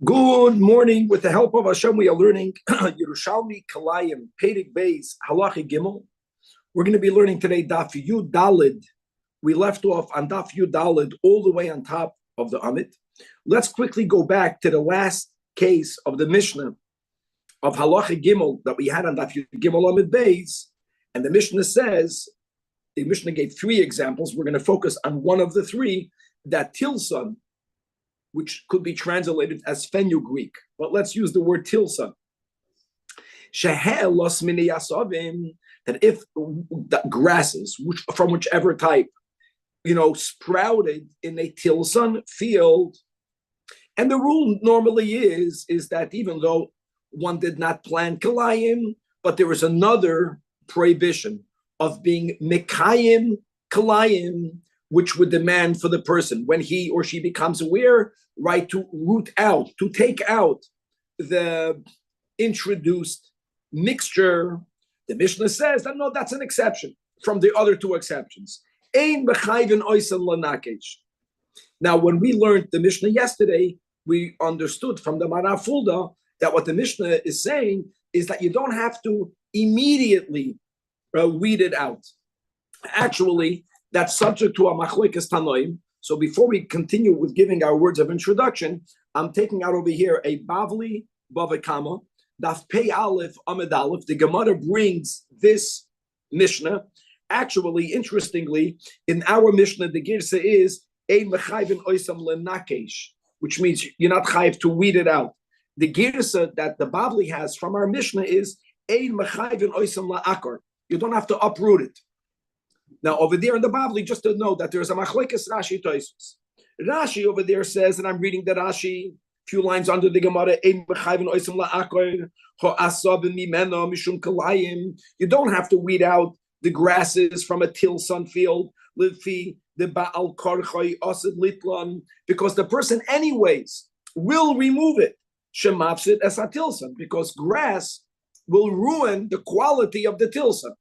Good morning. With the help of Hashem, we are learning Yerushalmi Kalayim Pedig Beis Halachi Gimel. We're going to be learning today Daf Yud Dalid. We left off on Daf Yud Dalid all the way on top of the Amit. Let's quickly go back to the last case of the Mishnah of Halachi Gimel that we had on Daf Yud Gimel Amit Beis. And the Mishnah says, the Mishnah gave three examples. We're going to focus on one of the three, that Tilson, which could be translated as fenugreek, but let's use the word tilson. That if the grasses, from whichever type, sprouted in a tilson field, and the rule normally is that even though one did not plant kalayim, but there is another prohibition of being mekayim kalayim, which would demand for the person, when he or she becomes aware, right, to root out, to take out the introduced mixture. The Mishnah says that no, that's an exception from the other two exceptions. Now, when we learned the Mishnah yesterday, we understood from the Marafulda that what the Mishnah is saying is that you don't have to immediately weed it out. Actually, that's subject to a machlekes tanoim. So before we continue with giving our words of introduction, I'm taking out over here a Bavli Bavakama, Daf Pei Aleph Amid Aleph. The Gemara brings this Mishnah. Actually, interestingly, in our Mishnah, the Girsa is Ein Mechayvin Oisam Lenakesh, which means you're not chayiv to weed it out. The Girsa that the Bavli has from our Mishnah is Ein Mechayvin Oisam La'akar. You don't have to uproot it. Now, over there in the Bavli, just to know that there's a machlekes Rashi Tosfos. Rashi over there says, and I'm reading the Rashi, few lines under the Gemara, you don't have to weed out the grasses from a tilson field, because the person anyways will remove it, because grass will ruin the quality of the tilson.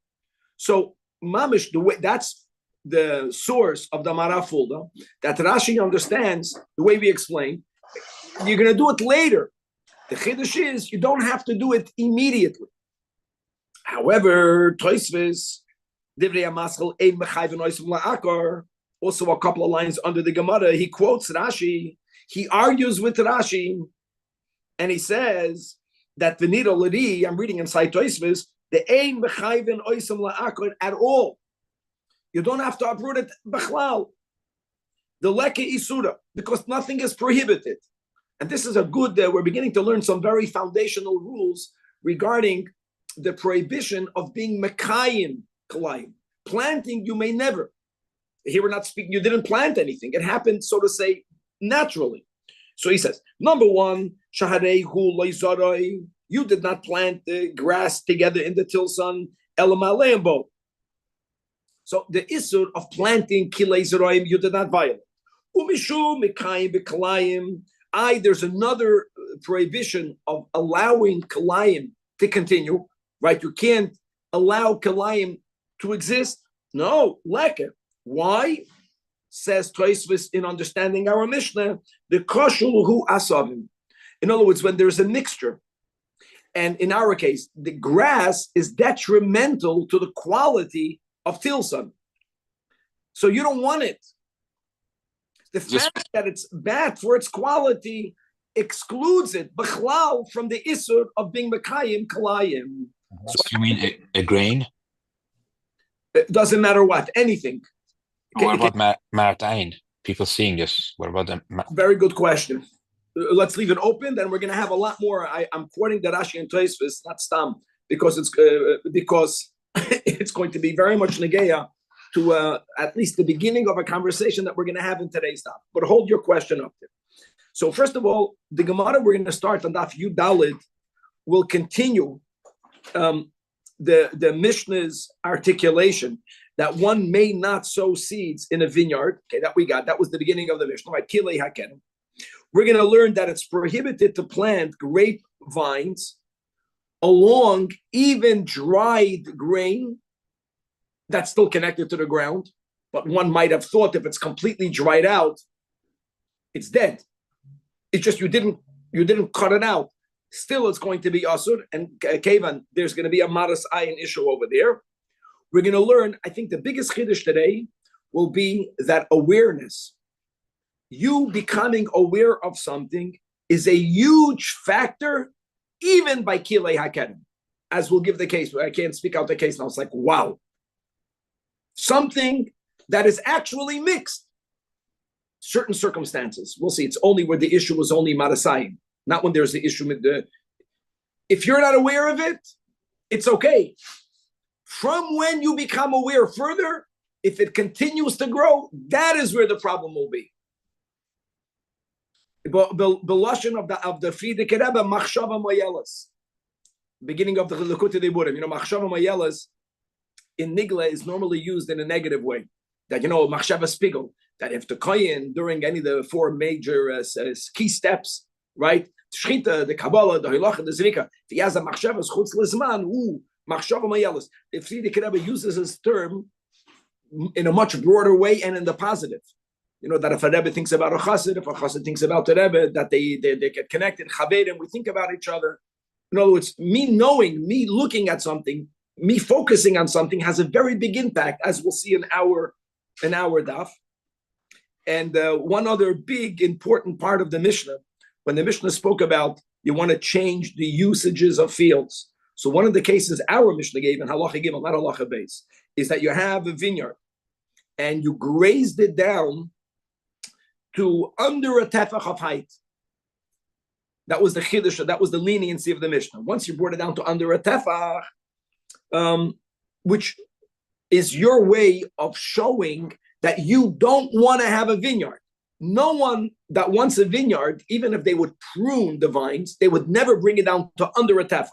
So, mamish, the way that's the source of the Marafulda, that Rashi understands the way we explain. You're going to do it later. The chiddush is you don't have to do it immediately. However, Tosfos Divrei Hamaschal Ein Mechayvin Oisam La'akar, also a couple of lines under the Gemara, he quotes Rashi. He argues with Rashi, and he says that V'nira Lari, I'm reading inside Tosfos, the Ein Mechayvin Oisam La'akar at all. You don't have to uproot it b'chlal. The leke isura, because nothing is prohibited. And this is a good, we're beginning to learn some very foundational rules regarding the prohibition of being mekayim kalayim. Planting, you may never. Here we're not speaking, you didn't plant anything. It happened, so to say, naturally. So he says, number one, shaharei hu loizarai, you did not plant the grass together in the tilson, elamaleimbo. So the issur of planting kilei zeroim, you did not violate. Umishu mekayim b'kalayim. There's another prohibition of allowing kalayim to continue, right? You can't allow kalayim to exist. No, leke. Why? Says Tosfos in understanding our Mishnah, the koshul hu asavim. In other words, when there's a mixture, and in our case, the grass is detrimental to the quality of tilson. So you don't want it. The fact that it's bad for its quality excludes it, b'chlal, from the issur of being mekayim kalayim. So you mean a grain? It doesn't matter what, anything. What about Maratain? People seeing this, what about them? Very good question. Let's leave it open, then we're going to have a lot more. I'm quoting the Rashi and Tosfos, not Stam, because it's going to be very much negeya to at least the beginning of a conversation that we're going to have in today's daf. But hold your question up there. So first of all, the Gemara we're going to start on Daf Yud Dalid will continue the Mishnah's articulation that one may not sow seeds in a vineyard. Okay, that we got. That was the beginning of the Mishnah. Right? Kilei hakenim. We're going to learn that it's prohibited to plant grapevines along even dried grain that's still connected to the ground, But one might have thought if it's completely dried out, it's dead. It's just you didn't cut it out. Still, it's going to be asur, and kevan, there's going to be a maras ayin issue over there. We're going to learn. I think the biggest chiddush today will be that awareness. You becoming aware of something is a huge factor, even by kilei hakedem. As we'll give the case, I can't speak out the case now. It's like, wow, something that is actually mixed. Certain circumstances, we'll see. It's only where the issue was only marasayim, not when there's the issue with the. If you're not aware of it, it's okay. From when you become aware further, if it continues to grow, that is where the problem will be. Belashon of the Friedrich Rebbe, machshava moyelas, beginning of the Likutei Diburim. Machshava moyelas in Nigla is normally used in a negative way. That machshava spiegel. That if the kohen during any of the four major key steps, right? Shchita, the Kabbalah, the Hilacha, the Zrika, if he has a machshava schutz lizman, machshava moyelas. The Friedrich Rebbe uses this term in a much broader way and in the positive. That if a Rebbe thinks about a chassid, if a chassid thinks about the Rebbe, that they get connected, chaved, and we think about each other. In other words, me knowing, me looking at something, me focusing on something has a very big impact, as we'll see in our daf. And one other big important part of the Mishnah, when the Mishnah spoke about you want to change the usages of fields. So one of the cases our Mishnah gave in Halacha Gimel, not Halacha Beis, is that you have a vineyard and you grazed it down to under a tefach of height. That was the chiddush, that was the leniency of the Mishnah. Once you brought it down to under a tefach, which is your way of showing that you don't want to have a vineyard. No one that wants a vineyard, even if they would prune the vines, they would never bring it down to under a tefach.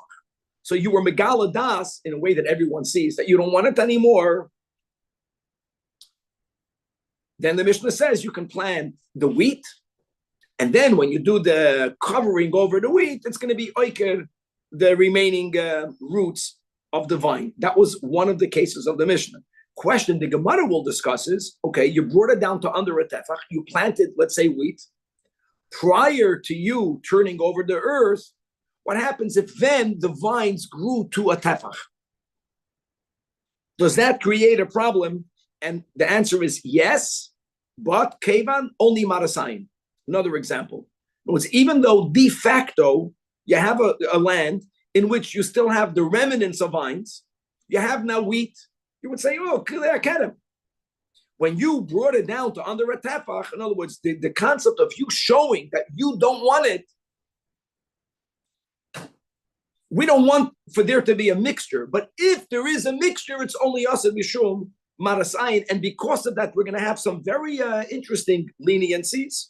So you were megala das in a way that everyone sees that you don't want it anymore. Then the Mishnah says you can plant the wheat, and then when you do the covering over the wheat, it's going to be oiker, the remaining roots of the vine. That was one of the cases of the Mishnah. Question the Gemara will discuss is, okay, you brought it down to under a tefach, you planted, let's say, wheat. Prior to you turning over the earth, what happens if then the vines grew to a tefach? Does that create a problem? And the answer is yes, but kevan only marasayim. Another example. Even though de facto you have a land in which you still have the remnants of vines, you have now wheat. You would say, oh, kedem. When you brought it down to under a tefach, in other words, the concept of you showing that you don't want it, we don't want for there to be a mixture. But if there is a mixture, it's only us and Mishum Marasayin. And because of that, we're going to have some very interesting leniencies.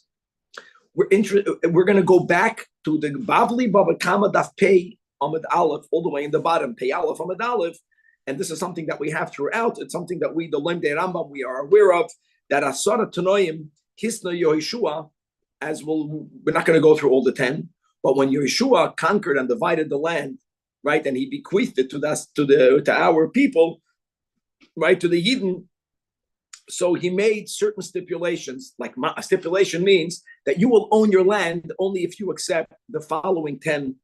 We're going to go back to the Bavli Bava Kama Daf Pei Amud Aleph, all the way in the bottom, Pei Aleph Amud Aleph. And this is something that we have throughout. It's something that we, the Lem De Rambam, we are aware of, that Asara Tanoim, Hisna Yehoshua, we're not going to go through all the 10, but when Yehoshua conquered and divided the land, right, and he bequeathed it to our people, right, to the Yidden, so he made certain stipulations. Like a stipulation means that you will own your land only if you accept the following 10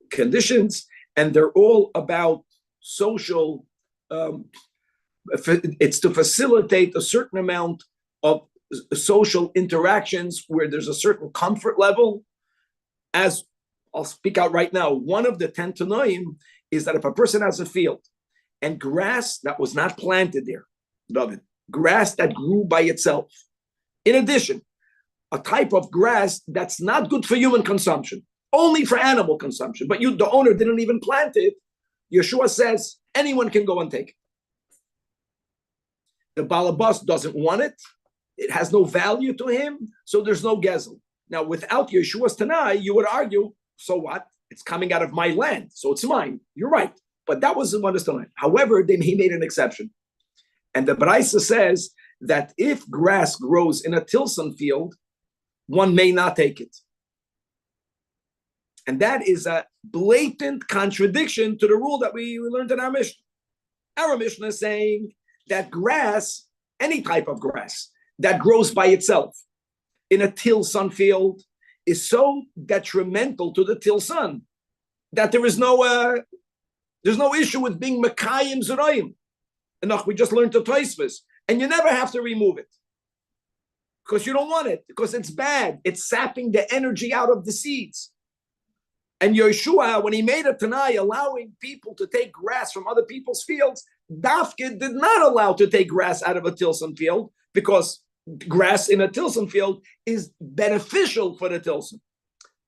conditions, and they're all about social. It's to facilitate a certain amount of social interactions where there's a certain comfort level. As I'll speak out right now, one of the 10 Tanoim is that if a person has a field and grass that was not planted there, David, grass that grew by itself, in addition, a type of grass that's not good for human consumption, only for animal consumption, but the owner didn't even plant it, Yeshua says anyone can go and take it. The balabas doesn't want it. It has no value to him, so there's no gezel. Now, without Yeshua's Tanai, you would argue, so what? It's coming out of my land, so it's mine. You're right. But that was what is Tanai. However, then he made an exception. And the Braisa says that if grass grows in a Tilson field, one may not take it. And that is a blatant contradiction to the rule that we learned in our Mishnah. Our Mishnah is saying that grass any type of grass that grows by itself in a tilson field is so detrimental to the tilson that there's no issue with being Mekayim Zerayim. Enough, we just learned the Tosfos, and you never have to remove it because you don't want it, because it's bad. It's sapping the energy out of the seeds. And Yeshua, when he made a Tanai allowing people to take grass from other people's fields, Dafke did not allow to take grass out of a tilson field because grass in a tilson field is beneficial for the tilson.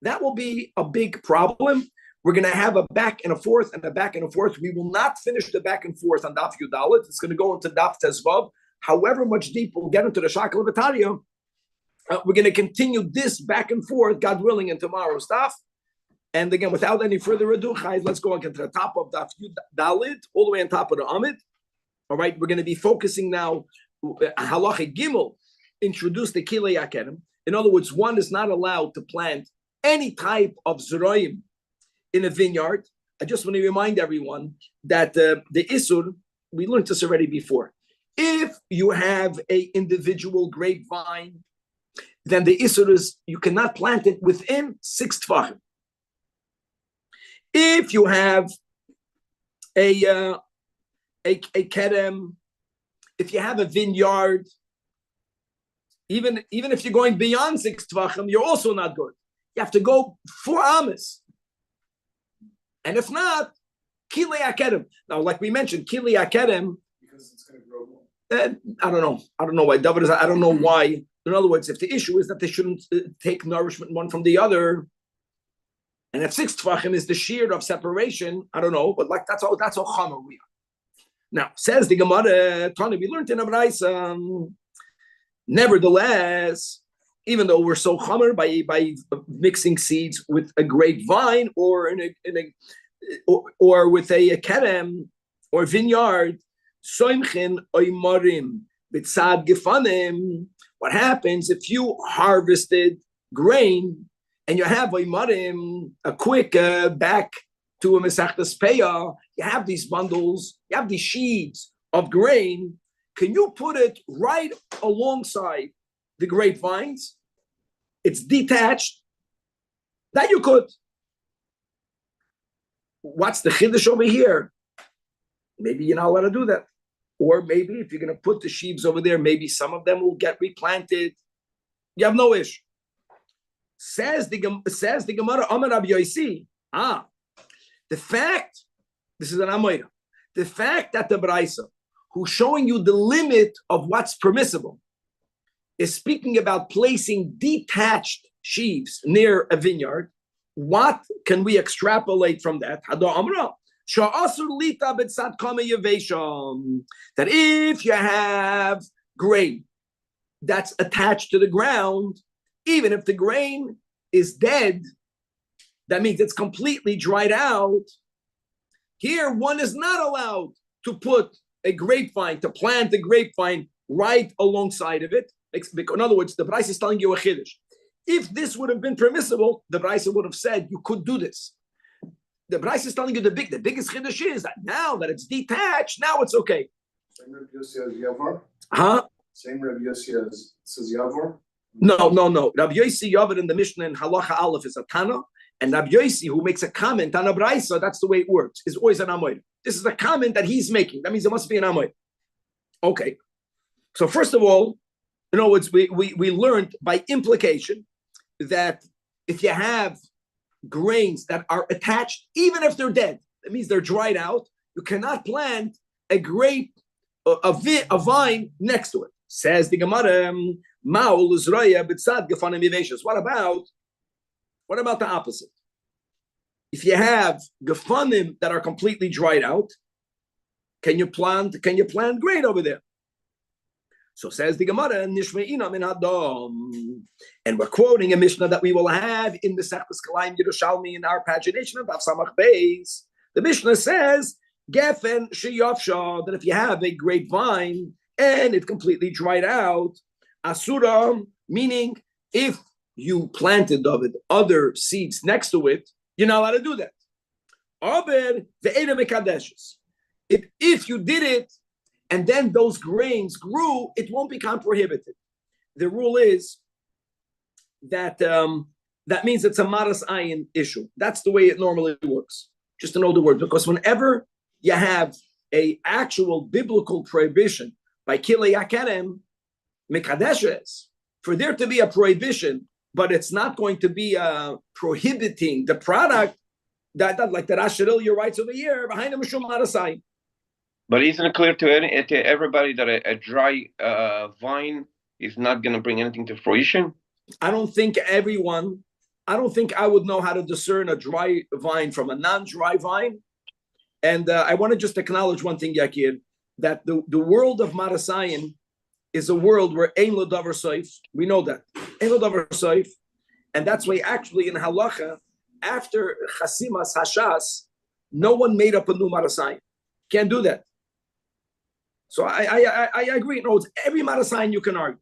That will be a big problem. We're going to have a back and a forth and a back and a forth. We will not finish the back and forth on Daf Yudalit. It's going to go into Daf Tezvav. However much deeper we'll get into the Shakel of Italia, we're going to continue this back and forth, God willing, in tomorrow's Daf. And again, without any further ado, let's go on to the top of Daf Yudalit, all the way on top of the Amid. All right, we're going to be focusing now, Halacha Gimel, introduce the Kilei Akedim. In other words, one is not allowed to plant any type of Zerayim in a vineyard. I just want to remind everyone that the Isur, we learned this already before. If you have an individual grapevine, then the Isur is you cannot plant it within 6 Tvachim. If you have a Kedem, if you have a vineyard, even if you're going beyond 6 Tvachim, you're also not good. You have to go 4 Amas. And if not, Kilei Akedem. Now, like we mentioned, Kilei Akedem, because it's going to grow more. I don't know why. David is, I don't know why. In other words, if the issue is that they shouldn't take nourishment one from the other, and at 6 Tvachim is the shear of separation, I don't know, but like that's how Chamer we are. Now, says the Gemara, Tani, we learned in Abraisa, nevertheless, even though we're so chamer by mixing seeds with a grapevine or or with a kerem or vineyard, soimchen oimarim b'tzad gefanim. What happens if you harvested grain and you have oimarim, a quick back to a mesachtas peah? You have these bundles, you have these sheaves of grain. Can you put it right alongside the grapevines? It's detached. That you could. What's the chiddush over here? Maybe you're not allowed to do that. Or maybe if you're going to put the sheaves over there, maybe some of them will get replanted. You have no issue. Says the Gemara, Amar Rabbi Yosi. The fact, this is an Amoira, the fact that the Braisa, who's showing you the limit of what's permissible, is speaking about placing detached sheaves near a vineyard. What can we extrapolate from that? That if you have grain that's attached to the ground, even if the grain is dead, that means it's completely dried out. Here, one is not allowed to put a grapevine, to plant a grapevine right alongside of it. In other words, the Braisa is telling you a chiddush. If this would have been permissible, the Braisa would have said you could do this. The Braisa is telling you the biggest chiddush is that now that it's detached, now it's okay. Same Rabbi Yossi as Yavor? Same Rabbi Yossi as says Yavor? No. Rabbi Yossi Yavor in the Mishnah in Halacha Aleph is a Tana, and Rabbi Yossi, who makes a comment on a Braisa, that's the way it works, is always an Amoy. This is a comment that he's making. That means there must be an Amoy. Okay. So first of all, in other words, we learned by implication that if you have grains that are attached, even if they're dead, that means they're dried out, you cannot plant a grape, a vine next to it. Says the Gemara, what about the opposite? If you have gefanim that are completely dried out, can you plant grain over there? So says the Gemara, Nishme'ina min Hadam. And we're quoting a Mishnah that we will have in the Sechtes Kalayim Yerushalmi in our pagination of Samach Beis. The Mishnah says, Gefen sheyafsha, that if you have a grapevine and it completely dried out, Asura, meaning if you planted of it other seeds next to it, you're not allowed to do that. Aber ve'eda mekadeshes. If you did it and then those grains grew, it won't become prohibited. The rule is that that means it's a maras ayin issue. That's the way it normally works. Just to know the word, because whenever you have a actual biblical prohibition by kilei akerem mikadeshes, for there to be a prohibition, but it's not going to be prohibiting the product, that like the Rashidil, your rights over here behind the mishum maras ayin. But isn't it clear to everybody that a dry vine is not going to bring anything to fruition? I don't think I would know how to discern a dry vine from a non-dry vine. And I want to just acknowledge one thing, Yakir, that the world of maras ayin is a world where ein lo davar soif. We know that. Ein lo davar soif. And that's why actually in halacha, after chasimas hashas, no one made up a new maras ayin. Can't do that. So I agree. No, it's every maras ayin you can argue.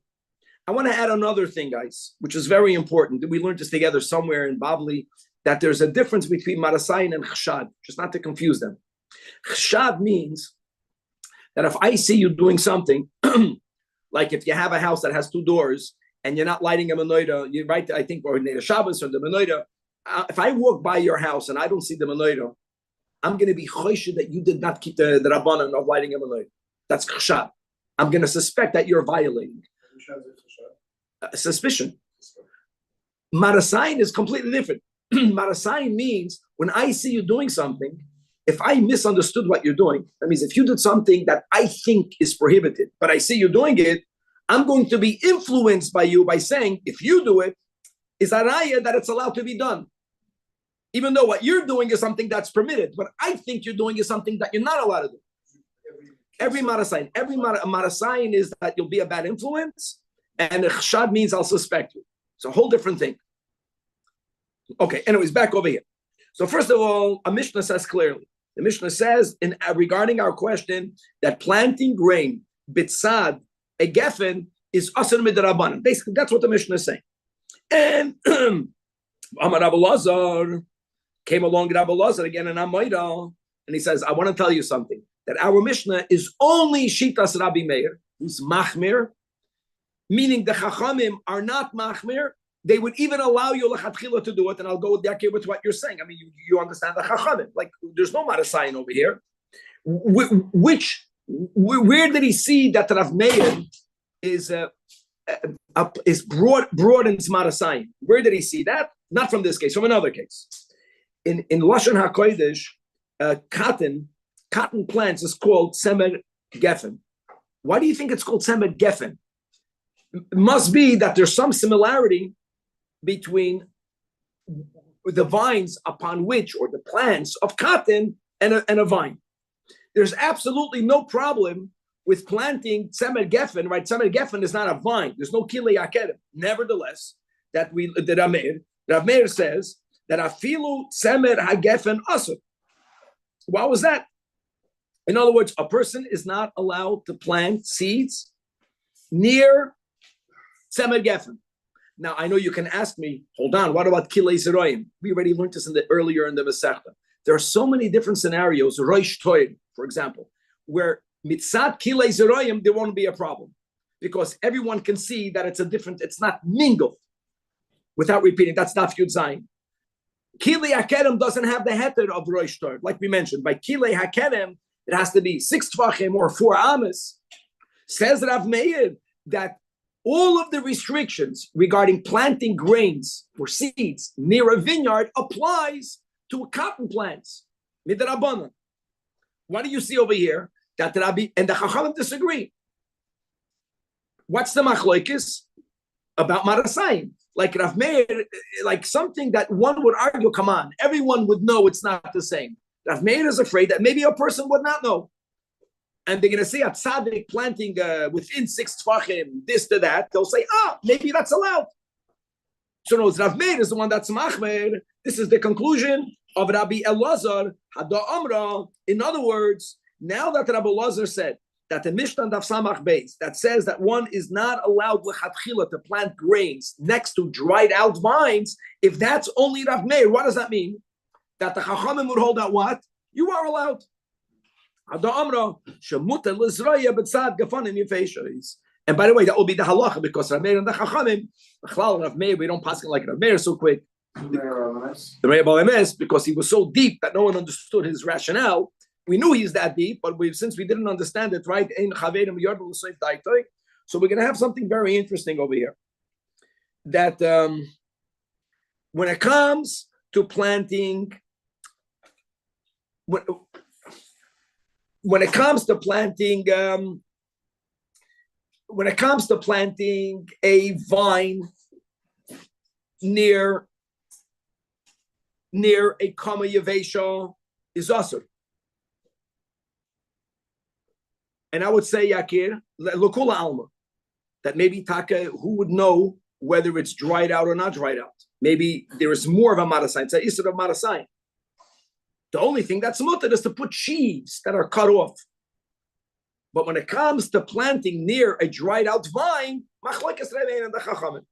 I want to add another thing, guys, which is very important. We learned this together somewhere in Bavli, that there's a difference between maras ayin and chshad, just not to confuse them. Chshad means that if I see you doing something, like if you have a house that has two doors and you're not lighting a menorah, you right? I think or Neder Shabbos or the menorah. If I walk by your house and I don't see the menorah, I'm going to be choished that you did not keep the rabbanon of lighting a menorah. That's chshad. I'm going to suspect that you're violating. Suspicion. Maras ayin is completely different. Maras ayin means when I see you doing something, if I misunderstood what you're doing, that means if you did something that I think is prohibited, but I see you doing it, I'm going to be influenced by you by saying, if you do it, is a raya that it's allowed to be done. Even though what you're doing is something that's permitted, but I think you're doing is something that you're not allowed to do. Every maras ayin is that you'll be a bad influence, and chshad means I'll suspect you. It's a whole different thing. Okay, anyways, back over here. So first of all, a Mishnah says clearly, the Mishnah says regarding our question that planting grain, bitzad, a geffen, is asur midrabanan. Basically, that's what the Mishnah is saying. And Amar Rabbi Lazar came along Rabbi Lazar again in Amoida, and he says, I want to tell you something, that our Mishnah is only Shitas Rabbi Meir, who's machmir, meaning the Chachamim are not machmir. They would even allow you lechatchila to do it, and I'll go with what you're saying. I mean, you understand the Chachamim. Like, there's no maras ayin over here. Where did he see that Rav Meir is broadens maras ayin? Where did he see that? Not from this case, from another case. In Lashon HaKodesh, cotton plants is called semer geffen. Why do you think it's called semer geffen? It must be that there's some similarity between the vines upon which, or the plants of cotton and a vine. There's absolutely no problem with planting tzemer geffen, right? Tzemer geffen is not a vine. There's no kilei akerem. Nevertheless, Rav Meir says that afilu tzemer hageffen asur. What was that? In other words, a person is not allowed to plant seeds near tzemer geffen. Now, I know you can ask me, hold on, what about kilei zeroim? We already learned this earlier in the Masechta. There are so many different scenarios, Rosh Toir, for example, where mitzat kilei zeroim, there won't be a problem. Because everyone can see that it's not mingled. Without repeating, that's Daf Yud Zayin. Kilei hakerem doesn't have the heter of Rosh Toir, like we mentioned. By kilei hakerem, it has to be 6 tvachim or 4 amas. Says Rav Meir that all of the restrictions regarding planting grains or seeds near a vineyard applies to cotton plants. Midrabanan. What do you see over here? That Rabbi and the Chachamim disagree. What's the machlokes about maras ayin? Like Rav Meir, like something that one would argue, come on, everyone would know it's not the same. Rav Meir is afraid that maybe a person would not know. And they're going to see a tzaddik planting within 6 tfachim, this to that. They'll say, maybe that's allowed. So no, Rav Meir is the one that's machmer. This is the conclusion of Rabbi Elazar Hada Amra. In other words, now that Rabbi Elazar said that the Mishnah Daf Samach Beis that says that one is not allowed lechatchila to plant grains next to dried out vines, if that's only Rav Meir, what does that mean? That the Chachamim would hold out what? You are allowed. And by the way, that will be the halacha because Rav Meir and the Chachamim, Rav Meir, we don't pass it like Rav Meir so quick. The Rebbe because he was so deep that no one understood his rationale. We knew he's that deep, but since we didn't understand it, right? So we're going to have something very interesting over here. That when it comes to planting, when it comes to planting a vine near a kama yavesha is asur. And I would say, Yakir, lokula alma, that maybe Taka, who would know whether it's dried out or not dried out? Maybe there is more of a marasayin. It's a isur of marasayin. The only thing that's mutter is to put sheaves that are cut off. But when it comes to planting near a dried out vine, machlekes Rebbeinu and the Chachamim.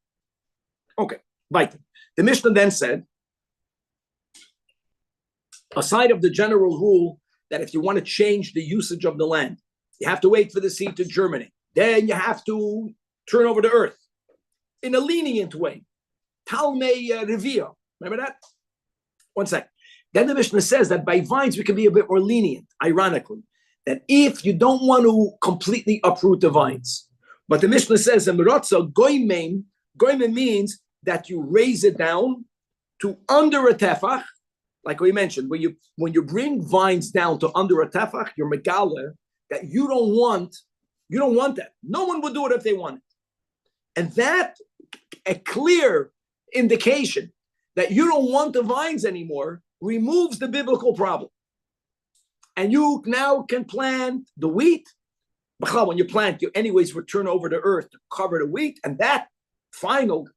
Okay, right. The Mishnah then said, aside of the general rule that if you want to change the usage of the land, you have to wait for the seed to germinate. Then you have to turn over the earth in a lenient way. Talmei Revia. Remember that? One sec. Then the Mishnah says that by vines we can be a bit more lenient, ironically. That if you don't want to completely uproot the vines, but the Mishnah says, goyim means that you raise it down to under a tefach, like we mentioned, when you bring vines down to under a tefach, you're megala that you don't want that. No one would do it if they want it. And that, a clear indication that you don't want the vines anymore, removes the biblical problem. And you now can plant the wheat. When you plant, you anyways would turn over the earth to cover the wheat. And that final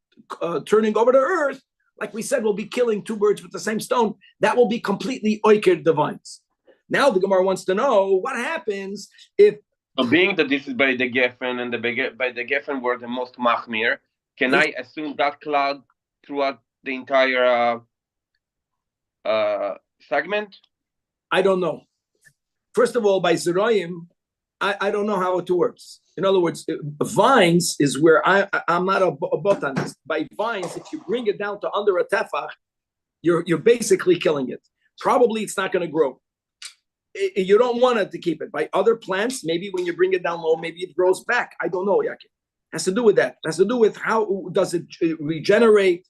turning over the earth, like we said, will be killing two birds with the same stone. That will be completely oiked the vines. Now the Gemara wants to know what happens if... Being that this is by the Geffen, and by the Geffen were the most machmir, can I assume that cloud throughout the entire segment? I don't know. First of all, by Zerayim, I don't know how it works. In other words, vines is where I'm not a bot on this. By vines, if you bring it down to under a tefach, you're basically killing it. Probably it's not going to grow. You don't want it to keep it. By other plants, maybe when you bring it down low, maybe it grows back. I don't know, Yakin. Has to do with that. Has to do with how does it regenerate.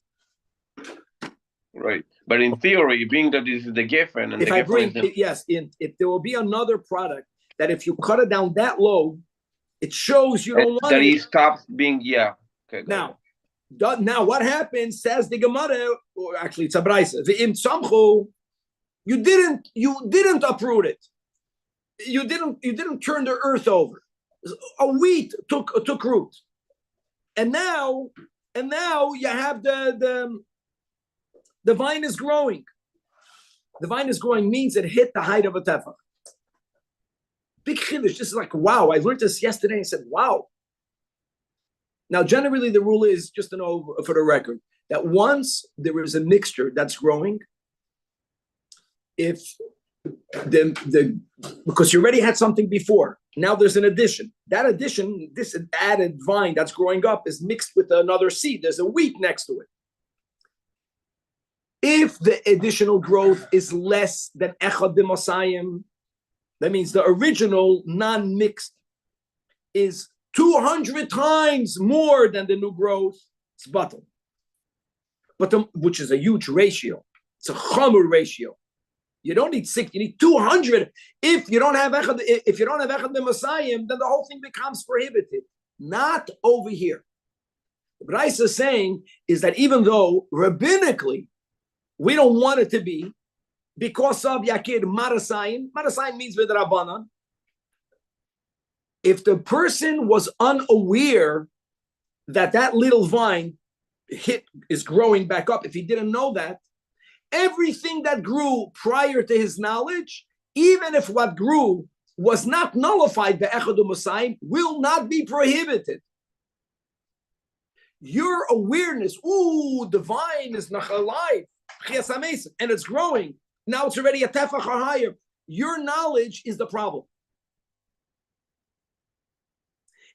Right. But in theory, being that this is the Geffen, and if I bring if there will be another product that if you cut it down that low, it shows you don't want that it. He stops being Okay. Now what happens? Says the Gemara, or actually it's a brayse. V'im tzamchu, you didn't uproot it. You didn't turn the earth over. A wheat took root, and now you have the vine is growing. The vine is growing means it hit the height of a tefach. Big chiddush. This is like, wow. I learned this yesterday and said, wow. Now, generally, the rule is, just to know for the record, that once there is a mixture that's growing, if because you already had something before, now there's an addition. That addition, this added vine that's growing up is mixed with another seed. There's a wheat next to it. If the additional growth is less than echad b'masayim, that means the original non-mixed is 200 times more than the new growth. It's batel, which is a huge ratio. It's a chamur ratio. You don't need 6; you need 200. If you don't have echad b'masayim, then the whole thing becomes prohibited. Not over here. What Bryce is saying is that even though rabbinically we don't want it to be, because of Yakir Marasayin. Marasayin means with Rabbanan. If the person was unaware that little vine is growing back up, if he didn't know that, everything that grew prior to his knowledge, even if what grew was not nullified by Echad U'Masayim, will not be prohibited. Your awareness, the vine is alive, and it's growing. Now it's already a tefach or higher. Your knowledge is the problem.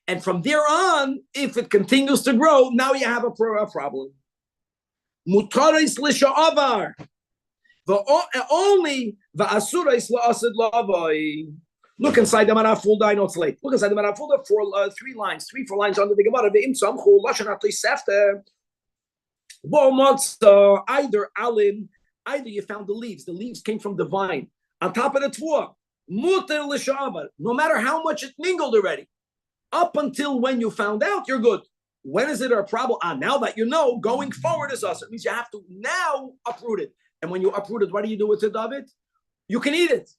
And from there on, if it continues to grow, now you have a problem. Mutaris lisha'avar. Only va'asurais la'asid la'avai. Look inside the Marafulda. I know it's late. Look inside the Marafulda for 4 lines under the Gemara. Either alin, either you found the leaves. The leaves came from the vine on top of the tvua. Muter l'sha'avar. No matter how much it mingled already. Up until when you found out, you're good. When is it a problem? Now that you know, going forward is us. It means you have to now uproot it. And when you uproot it, what do you do with it, David? You can eat it.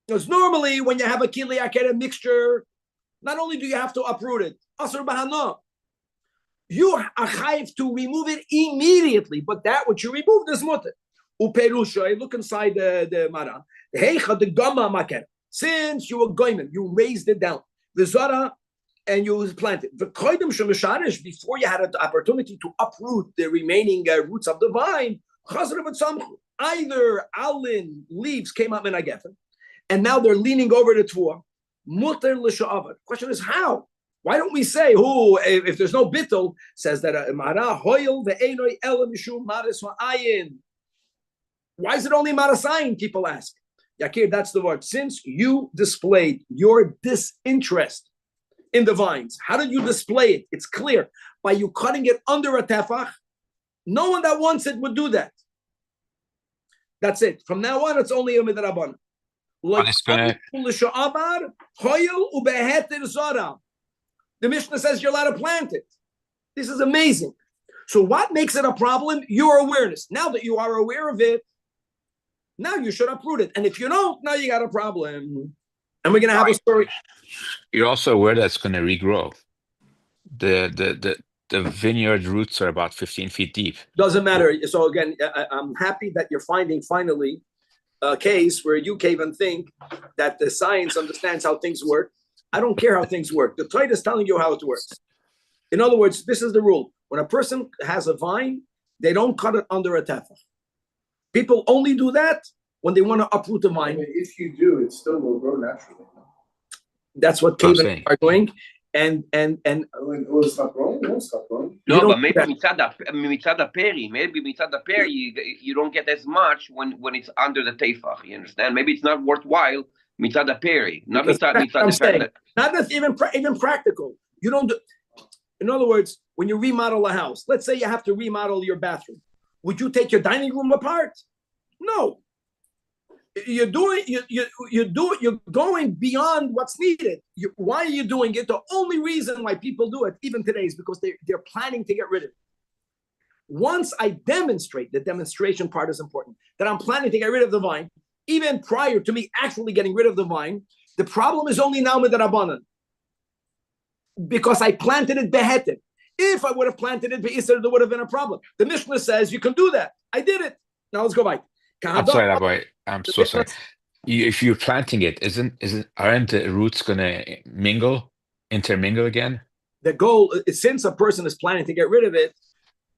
Because normally when you have a kiliakera mixture, not only do you have to uproot it, asur bahana, you are chayiv to remove it immediately. But that which you removed is mutter. Uperusha, look inside the mara. Heicha the gama maker. Since you were goyim, you raised it down. The zara, and you planted. The koidim shemesharish, before you had an opportunity to uproot the remaining roots of the vine, either alin leaves came up in agefen, and now they're leaning over the tvua. Muter l'sha'avar. Question is how? Why don't we say who, if there's no bittul, says that mara hoyel ve'enoi el mishum maris va'ayin. Why is it only marasayin? People ask. Yakir, that's the word. Since you displayed your disinterest in the vines, how did you display it? It's clear. By you cutting it under a tefach, no one that wants it would do that. That's it. From now on, it's only a midrabanan. The Mishnah says you're allowed to plant it. This is amazing. So what makes it a problem? Your awareness. Now that you are aware of it, now you should uproot it. And if you don't, now you got a problem. And we're going to have a story. You're also aware that it's going to regrow. The vineyard roots are about 15 feet deep. Doesn't matter. So again, I'm happy that you're finding finally a case where you can even think that the science understands how things work. I don't care how things work. The Torah is telling you how it works. In other words, this is the rule. When a person has a vine, they don't cut it under a tefach. People only do that when they want to uproot the vine. I mean, if you do, it still will grow naturally. That's what cavemen are doing. And will it stop growing? It won't stop growing. No, but maybe mitzad peri. Maybe mitzad peri, you don't get as much when it's under the tefach. You understand? Maybe it's not worthwhile mitzad peri. Not mitzad. Not that's even practical. You don't do. In other words, when you remodel a house, let's say you have to remodel your bathroom. Would you take your dining room apart? No. You're going beyond what's needed. Why are you doing it? The only reason why people do it, even today, is because they're planning to get rid of it. Once I demonstrate, the demonstration part is important, that I'm planning to get rid of the vine, even prior to me actually getting rid of the vine, the problem is only now with the Rabbanan. Because I planted it beheted. If I would have planted it be'isr, there would have been a problem. The Mishnah says you can do that. I did it. Now let's go back. I'm sorry, Rabbi. I'm so sorry. If you're planting it, aren't the roots going to intermingle again? The goal, since a person is planning to get rid of it,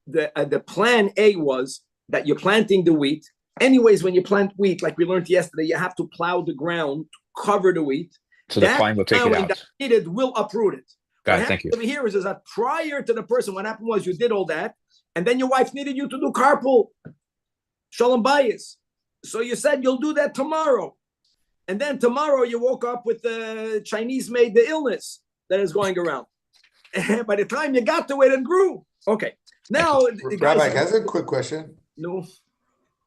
the plan A was that you're planting the wheat. Anyways, when you plant wheat, like we learned yesterday, you have to plow the ground to cover the wheat. So the vine will take it out. That needed will uproot it. Got it, thank you. Over here is that prior to the person, what happened was you did all that, and then your wife needed you to do carpool. Shalom bayis. So you said you'll do that tomorrow. And then tomorrow you woke up with the Chinese made the illness that is going around. And by the time you got to it, it grew. Okay. Now, Rabbi, I have a quick question. No.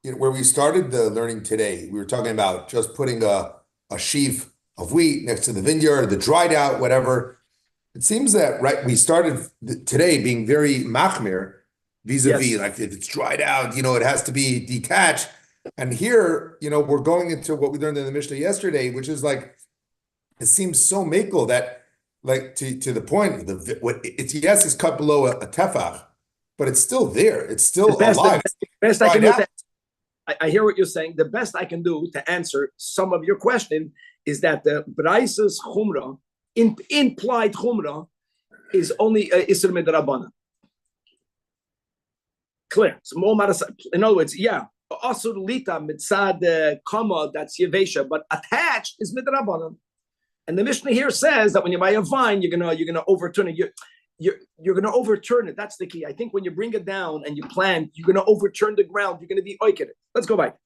Where we started the learning today, we were talking about just putting a sheaf of wheat next to the vineyard, the dried out, whatever. It seems that, right, we started today being very machmir, vis-a-vis, yes. Like if it's dried out, it has to be detached. And here, we're going into what we learned in the Mishnah yesterday, which is like, it seems so makel that, like, to the point, it's cut below a tefach, but it's still there. It's still alive. Best I can do that. I hear what you're saying. The best I can do to answer some of your question is that the Braisa's chumrah, implied chumrah, is only Isser Midrabanan. Clear. In other words, yeah. asur lita mitzad kama, that's yevesha, but attached is midrabanan. And the Mishnah here says that when you buy a vine, you're gonna overturn it. You're gonna overturn it. That's the key. I think when you bring it down and you plant, you're gonna overturn the ground. You're gonna be oiked. Let's go back.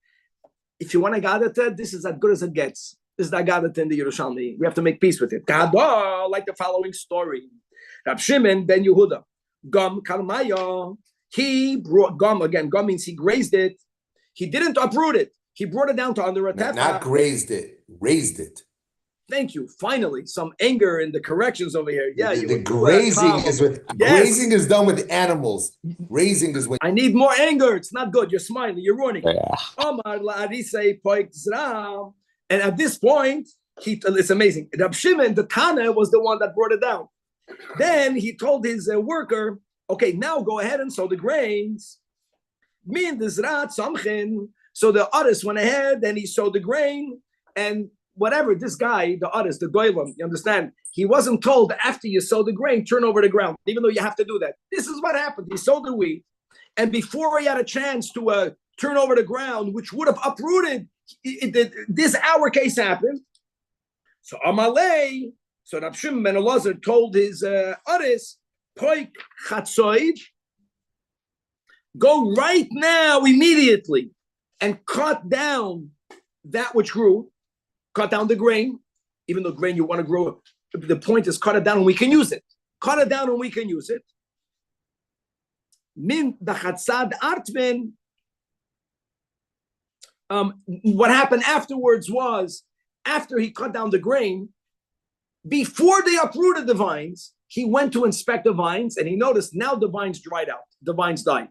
If you want to gadata, this is as good as it gets. This is the gadata in the Yerushalmi. We have to make peace with it. Gada, like the following story. Rab Shimon ben Yehuda, Gam Kalmaya. He brought Gam again. Gam means he grazed it. He didn't uproot it. He brought it down to under a tefa. Not grazed it, raised it. Thank you. Finally, some anger in the corrections over here. Yeah, the grazing is with grazing is done with animals. Raising is with. I need more anger. It's not good. You're smiling. You're running. And at this point, it's amazing. Rab Shimon, the Tana, was the one that brought it down. Then he told his worker, "Okay, now go ahead and sow the grains." So the others went ahead and he sowed the grain and. Whatever, this guy, the artist, the goyim, you understand? He wasn't told after you sow the grain, turn over the ground, even though you have to do that. This is what happened. He sowed the wheat, and before he had a chance to turn over the ground, which would have uprooted, this our case happened. So Amalei, so Rab Shimon ben Elazar told his artist, Poik Chatzoid, go right now, immediately, and cut down that which grew. Cut down the grain, even though grain you want to grow. The point is cut it down and we can use it. Cut it down and we can use it. Min dachatzad artven. What happened afterwards was, after he cut down the grain, before they uprooted the vines, he went to inspect the vines and he noticed now the vines dried out. The vines died.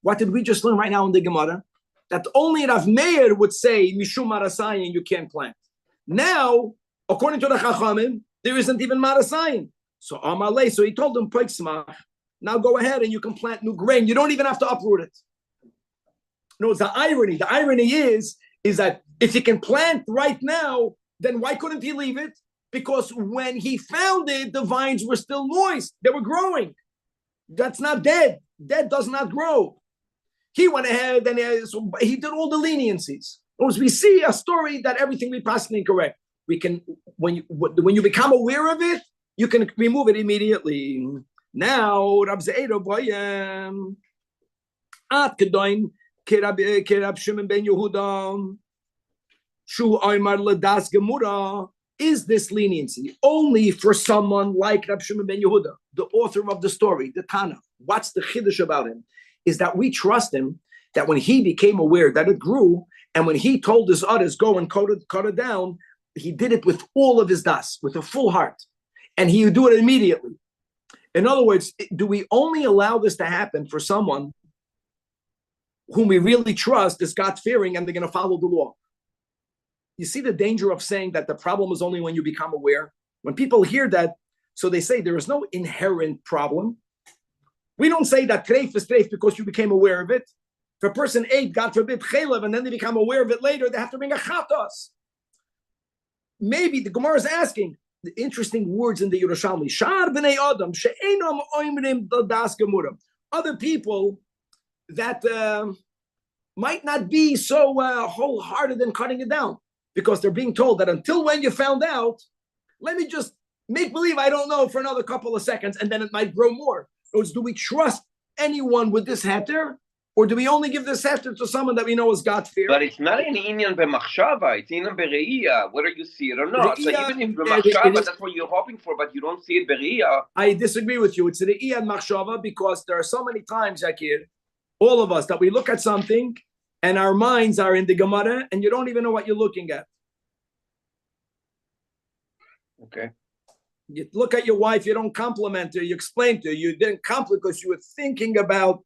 What did we just learn right now in the Gemara? That only Rav Meir would say mishum marasayin you can't plant. Now, according to the Chachamim, there isn't even marasayin. So Amalei, so he told him Peiksmach, now go ahead and you can plant new grain. You don't even have to uproot it. No, it's the irony. The irony is that if he can plant right now, then why couldn't he leave it? Because when he found it, the vines were still moist. They were growing. That's not dead. Dead does not grow. He went ahead and he did all the leniencies. As we see a story that everything we pass is incorrect. We can, when you become aware of it, you can remove it immediately. Now, Rab Ze'ero Boyem, At Kedoin, Kerab Shimon ben Yehuda, Shu Oymar Ladas Gemura. Is this leniency only for someone like Rab Shimon ben Yehuda, the author of the story, the Tana? What's the chiddush about him? Is that we trust him, that when he became aware that it grew, and when he told his others, go and cut it down, he did it with all of his das, with a full heart. And he would do it immediately. In other words, do we only allow this to happen for someone whom we really trust is God-fearing and they're going to follow the law? You see the danger of saying that the problem is only when you become aware? When people hear that, so they say there is no inherent problem. We don't say that treif is treif because you became aware of it. If a person ate, God forbid, chelev, and then they become aware of it later, they have to bring a chatos. Maybe the Gemara is asking the interesting words in the Yerushalmi. Shar b'nei adam she'enam oimrim das gemurim. Other people that might not be so wholehearted in cutting it down because they're being told that until when you found out, let me just make believe I don't know for another couple of seconds, and then it might grow more. Do we trust anyone with this heter, or do we only give this heter to someone that we know is God fear? But it's not an inyan b'machshava; it's inyan b'reiyah, whether you see it or not. So even if b'machshava, that's what you're hoping for, but you don't see it b'reiyah. I disagree with you. It's reiyah and machshava because there are so many times, Yakir, all of us, that we look at something and our minds are in the Gemara, and you don't even know what you're looking at. Okay. You look at your wife, you don't compliment her, you explain to her, you didn't compliment because you were thinking about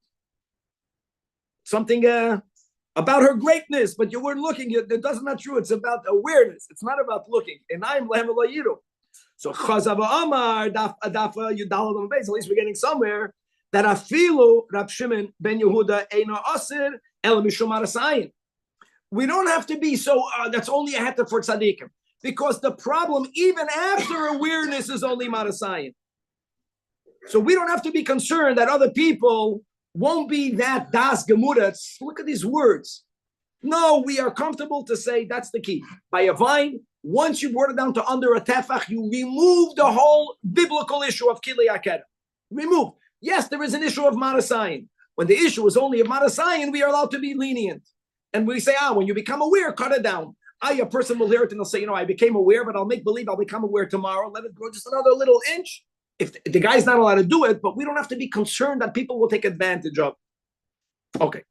something about her greatness, but you weren't looking. That's not true. It's about awareness. It's not about looking. And I'm lehem. So Chazava Amar Dafa Yudal on base. At least we're getting somewhere that Afilu Rab Shimon ben Yehuda Eino Asir El Mishum Arasayin. We don't have to be so. That's only a heter for tzaddikim. Because the problem, even after awareness, is only marasayin. So we don't have to be concerned that other people won't be that das gemura. Look at these words. No, we are comfortable to say that's the key. By a vine, once you brought it down to under a tefach, you remove the whole biblical issue of kilei akeda. Remove. Yes, there is an issue of marasayin. When the issue is only of marasayin, we are allowed to be lenient. And we say, when you become aware, cut it down. A person will hear it and they'll say, I became aware, but I'll make believe I'll become aware tomorrow. Let it grow just another little inch. If the guy's not allowed to do it, but we don't have to be concerned that people will take advantage of. Okay.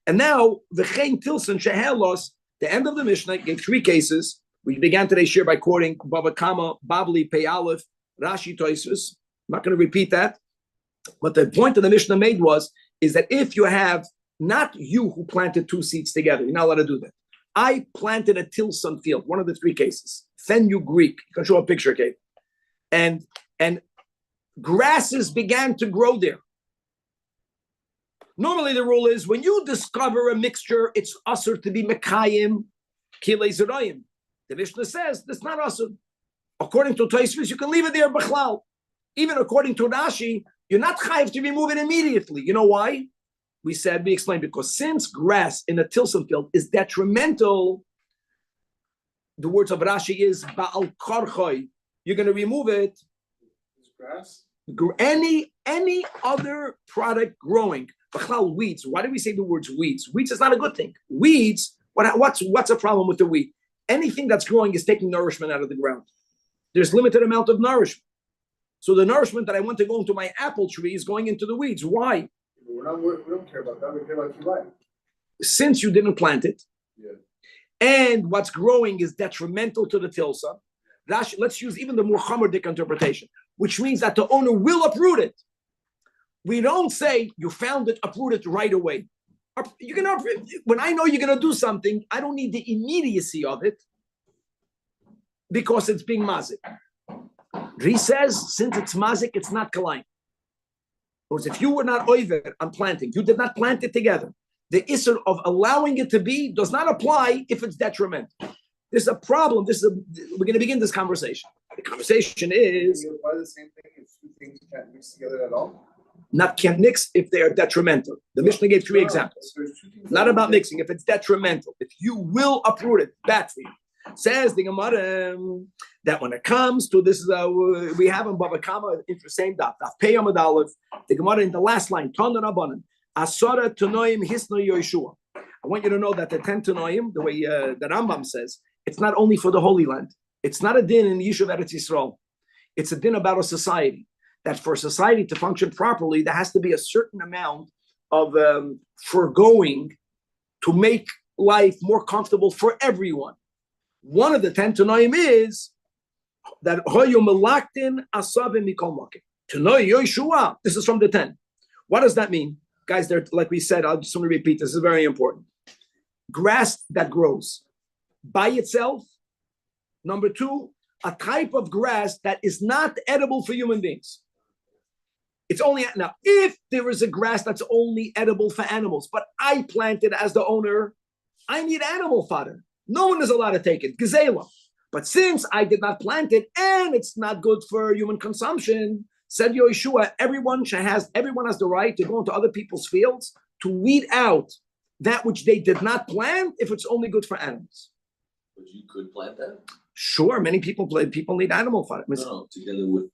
And now, v'chein tilson shehelos, the end of the Mishnah gave 3 cases. We began today's shir by quoting Bava Kama, Babli, Pei Aleph, Rashi, Tosfos. I'm not going to repeat that. But the point that the Mishnah made is that if you have, not you who planted 2 seeds together, you're not allowed to do that. I planted a tilson field, one of the 3 cases. Fenugreek. You can show a picture, Kate. And grasses began to grow there. Normally the rule is when you discover a mixture, it's usher to be mekayim kilei zerayim. The Mishnah says that's not usher. According to Tosfos, you can leave it there b'chlal. Even according to Rashi, you're not chayiv to remove it immediately. You know why? We explained, because since grass in a tilson field is detrimental, the words of Rashi is ba'al karchoy. You're going to remove it. Grass? Any other product growing. Weeds. Why do we say the words weeds? Weeds is not a good thing. Weeds, what's a problem with the weed? Anything that's growing is taking nourishment out of the ground. There's limited amount of nourishment. So the nourishment that I want to go into my apple tree is going into the weeds. Why? We don't care about that. We care about Kilai. Since you didn't plant it, yeah, and what's growing is detrimental to the tilsa, let's use even the more Chamerdik interpretation, which means that the owner will uproot it. We don't say you found it, uproot it right away. You can uproot when I know you're going to do something. I don't need the immediacy of it because it's being mazik. He says since it's mazik, it's not kalayim. Because if you were not oiver on planting, you did not plant it together. The issur of allowing it to be does not apply if it's detrimental. There's a problem. We're going to begin this conversation. The conversation is. Can you apply the same thing if 2 things can't mix together at all? Can't mix if they are detrimental. The Mishnah gave 3 examples. Not about mixing. If it's detrimental, if you will uproot it, bad for you. Says the Gemara that when it comes to this, we have in Bava Kama, interesting daf Pei Amud Aleph. The Gemara in the last line, Tonan Abanan, Asara Tunoim Hisno Yoshua. I want you to know that the 10 Tunoim, the way the Rambam says, it's not only for the Holy Land. It's not a din in the Yishuv Eretz Yisrael. It's a din about a society. That for society to function properly, there has to be a certain amount of foregoing to make life more comfortable for everyone. One of the 10 Tanoim is that Hoyo Melaktin Asavim Mikol Makim. Tanoy Yoshua. This is from the 10. What does that mean? Guys, like we said, I'll just want to repeat, this is very important. Grass that grows by itself. Number 2, a type of grass that is not edible for human beings. It's only now if there is a grass that's only edible for animals, but I planted as the owner, I need animal fodder. No one is allowed to take it, gazela. But since I did not plant it and it's not good for human consumption, said Yeshua, everyone has the right to go into other people's fields to weed out that which they did not plant if it's only good for animals. But you could plant that? Sure, many people need animal fodder. No, together with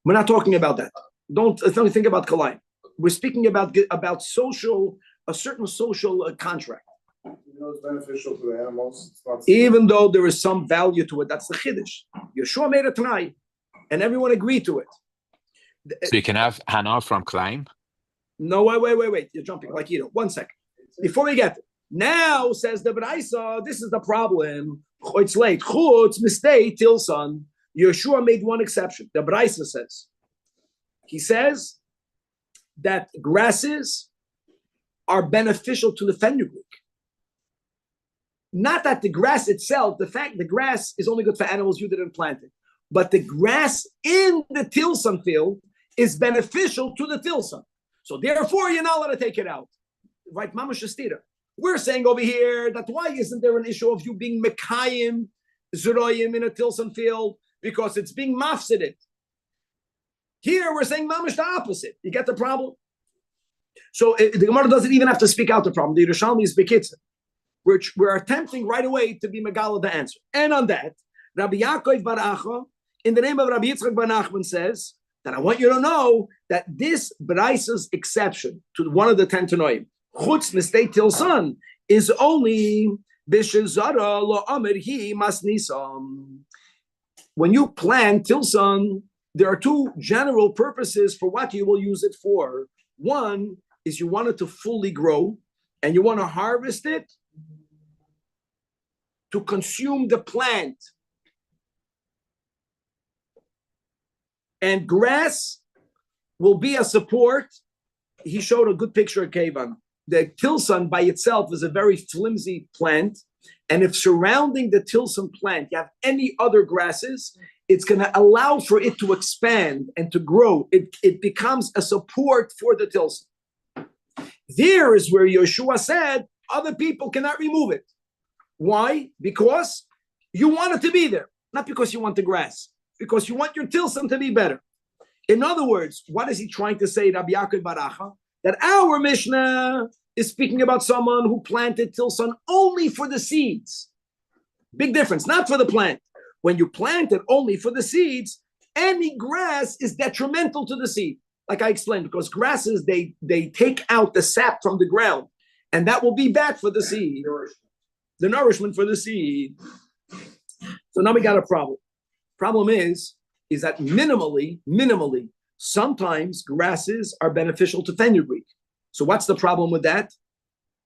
we're not talking about that. Don't think about Kalayim. We're speaking about a certain social contract. It's beneficial to the animals. Even though there is some value to it, that's the chiddush. Yeshua made a t'nai, and everyone agreed to it. So you can have Hana from Klein? No, wait. You're jumping like you know. 1 second. Before we get there. Now, says the Braisa, this is the problem. It's late. Chutz mistake tilson. Yeshua made one exception. The Braisa says. He says that grasses are beneficial to the fenugreek. Not that the grass itself, the fact the grass is only good for animals, you didn't plant it. But the grass in the tilson field is beneficial to the tilson. So therefore, you're not allowed to take it out. Right, Mama Shastira. We're saying over here that why isn't there an issue of you being Mekayim, Zeroyim in a tilson field? Because it's being mafsided. Here we're saying mamash the opposite. You get the problem? So the Gemara doesn't even have to speak out the problem. The Yerushalmi is bekitzer. we're attempting right away to be Megala the answer. And on that, Rabbi Yaakov bar Acha, in the name of Rabbi Yitzchak bar Nachman, says that I want you to know that this Braisa's exception to one of the 10 Tanoim, Chutz Nestei Tilson, is only Bishazara lo Amir hi Masnisam. When you plant Tilson, there are two general purposes for what you will use it for. One is you want it to fully grow, and you want to harvest it to consume the plant. And grass will be a support. He showed a good picture of Kevan. The Tilson by itself is a very flimsy plant. And if surrounding the Tilson plant, you have any other grasses, it's going to allow for it to expand and to grow. It becomes a support for the Tilson. There is where Yeshua said other people cannot remove it. Why? Because you want it to be there, not because you want the grass, because you want your Tilson to be better. In other words, what is he trying to say, Rabbi Yaakov bar Acha? That our Mishnah is speaking about someone who planted Tilson only for the seeds. Big difference, not for the plant. When you plant it only for the seeds, any grass is detrimental to the seed. Like I explained, because grasses, they take out the sap from the ground, and that will be bad for the seed. The nourishment for the seed. So now we got a problem. Problem is that minimally, sometimes grasses are beneficial to fenugreek. So what's the problem with that?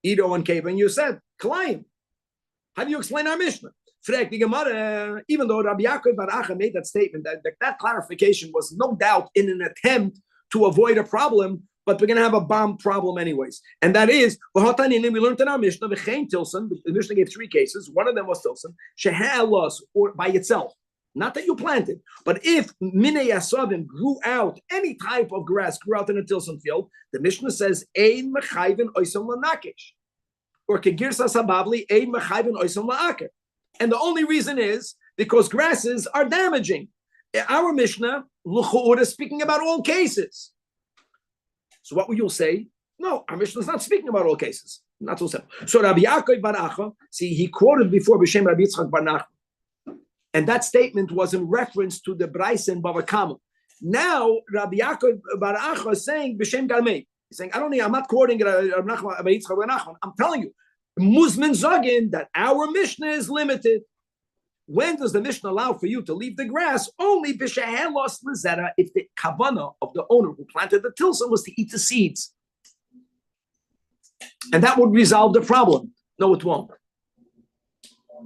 Ido and Kevin, you said, Kalayim. How do you explain our Mishnah? Even though Rabbi Yaakov bar Acha made that statement, that clarification was no doubt in an attempt to avoid a problem, but we're going to have a bomb problem anyways. And that is, we learned in our Mishnah, the Mishnah gave 3 cases. One of them was Tilson, shehalos, or by itself. Not that you planted, but if Minei Asavim grew out, any type of grass grew out in a Tilson field, the Mishnah says, Ein mechayven oisam lanakish. Or kegirsa sabavli, Ein mechayven oisam la'aker. And the only reason is because grasses are damaging. Our Mishnah, L'chu'ur, is speaking about all cases. So what will you say? No, our Mishnah is not speaking about all cases. Not so simple. So Rabbi Yaakov bar Acha, see, he quoted before B'Shem Rabbi Yitzchak bar Nachman. And that statement was in reference to the Braisa in Bava Kama. Now, Rabbi Yaakov bar Acha is saying B'Shem Galmei. He's saying, I'm not quoting Rabbi Yitzchak bar Nachman. I'm telling you, Muzmin Zagin, that our Mishnah is limited. When does the Mishnah allow for you to leave the grass? Only b'shehelos lezera, if the kavanah of the owner who planted the tilson was to eat the seeds. And that would resolve the problem. No, it won't.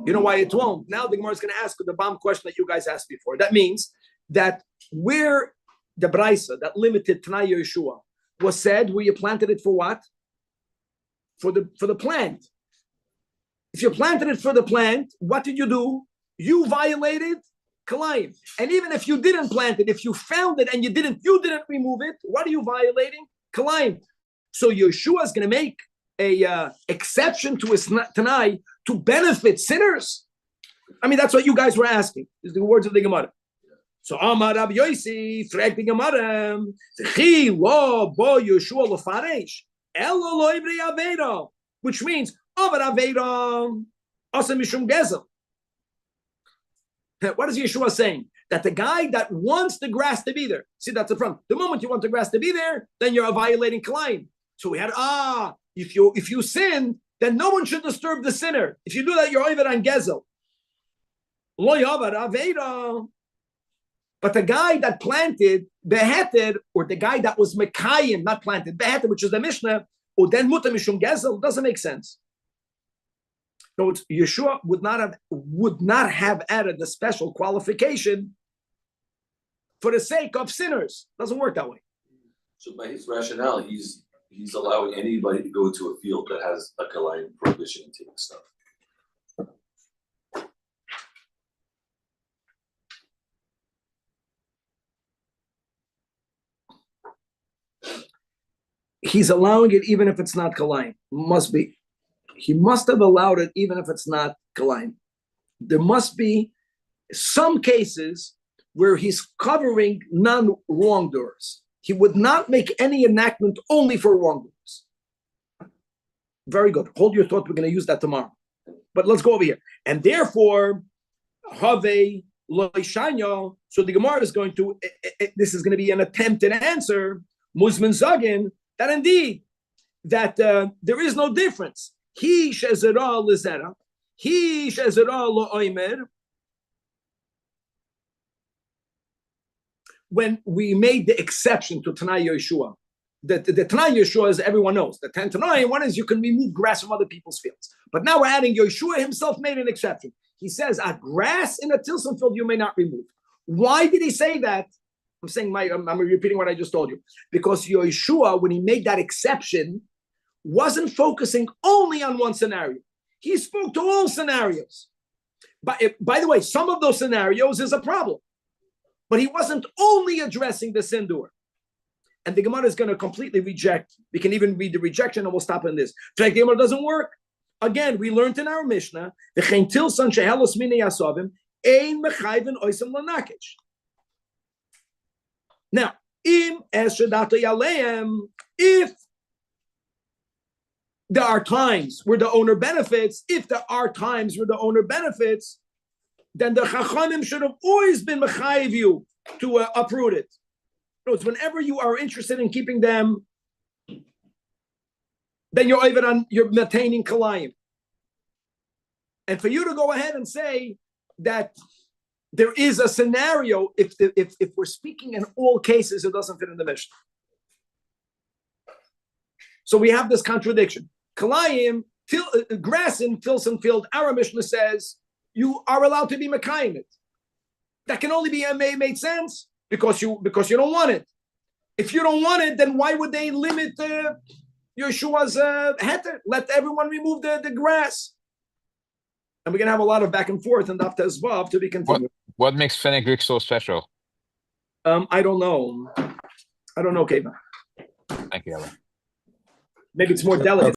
You know why it won't? Now the Gemara is going to ask the bomb question that you guys asked before. That means that where the Braisa, that limited Tanai Yeshua, was said, where you planted it for what? For the plant. If you planted it for the plant, what did you do? You violated Kalayim. And even if you didn't plant it, if you found it and you didn't remove it, what are you violating? Kalayim. So Yeshua is going to make a exception to his Tanai to benefit sinners. I mean, that's what you guys were asking. These are the words of the Gemara. So Amar Rabbi Yossi, frag the Gemara, Zechi lo bo Yeshua lo faresh, elo lo ivri aveda, which means Avar aveda asa mishum gezel. What is Yeshua saying? That the guy that wants the grass to be there, see, that's the front. The moment you want the grass to be there, then you're violating Kalayim. So we had, if you sin, then no one should disturb the sinner. If you do that, you're over on Gezel. Lo yavar aveda. But the guy that planted, beheted, or the guy that was Mekayim, not planted, beheted, which is the Mishnah, or then muta mishum Gezel, doesn't make sense. No, Yeshua would not have added the special qualification for the sake of sinners. Doesn't work that way. So by his rationale, he's allowing anybody to go to a field that has a Kalayim prohibition and take stuff. He's allowing it even if it's not Kalayim. Must be. He must have allowed it even if it's not Kalayim. There must be some cases where he's covering non-wrongdoers. He would not make any enactment only for wrongdoers. Very good. Hold your thought. We're going to use that tomorrow. But let's go over here. And therefore, Have Loishanya. So the Gemara is going to, this is going to be an attempted answer, Muslim Zagin, that indeed, that there is no difference. He shezera lezera, he shezera lo'oimer. When we made the exception to Tanai Yeshua, the Tanai Yeshua, as everyone knows, the 10 Tanai, one is you can remove grass from other people's fields. But now we're adding Yeshua himself made an exception. He says, a grass in a tilson field you may not remove. Why did he say that? I'm repeating what I just told you. Because Yeshua, when he made that exception, wasn't focusing only on one scenario. He spoke to all scenarios. But by the way, some of those scenarios is a problem. But he wasn't only addressing the sindur. And the Gemara is going to completely reject. We can even read the rejection and we'll stop in this. The Gemara doesn't work. Again, we learned in our Mishnah, now, if there are times where the owner benefits, then the Chachamim should have always been mechayiv you to uproot it. So it's whenever you are interested in keeping them, then you're maintaining kalayim. And for you to go ahead and say that there is a scenario, if we're speaking in all cases, it doesn't fit in the Mishnah. So we have this contradiction. Kalayim, grass in tilson field, our Mishnah says you are allowed to be mekayim it. That can only be made sense because you don't want it. If you don't want it, then why would they limit Yeshua's heter? Let everyone remove the grass. And we're going to have a lot of back and forth and Daf Tezvav to be continued. What makes fenugreek so special? I don't know. I don't know, Keva. Thank you, Rabbi. Maybe it's more delicate.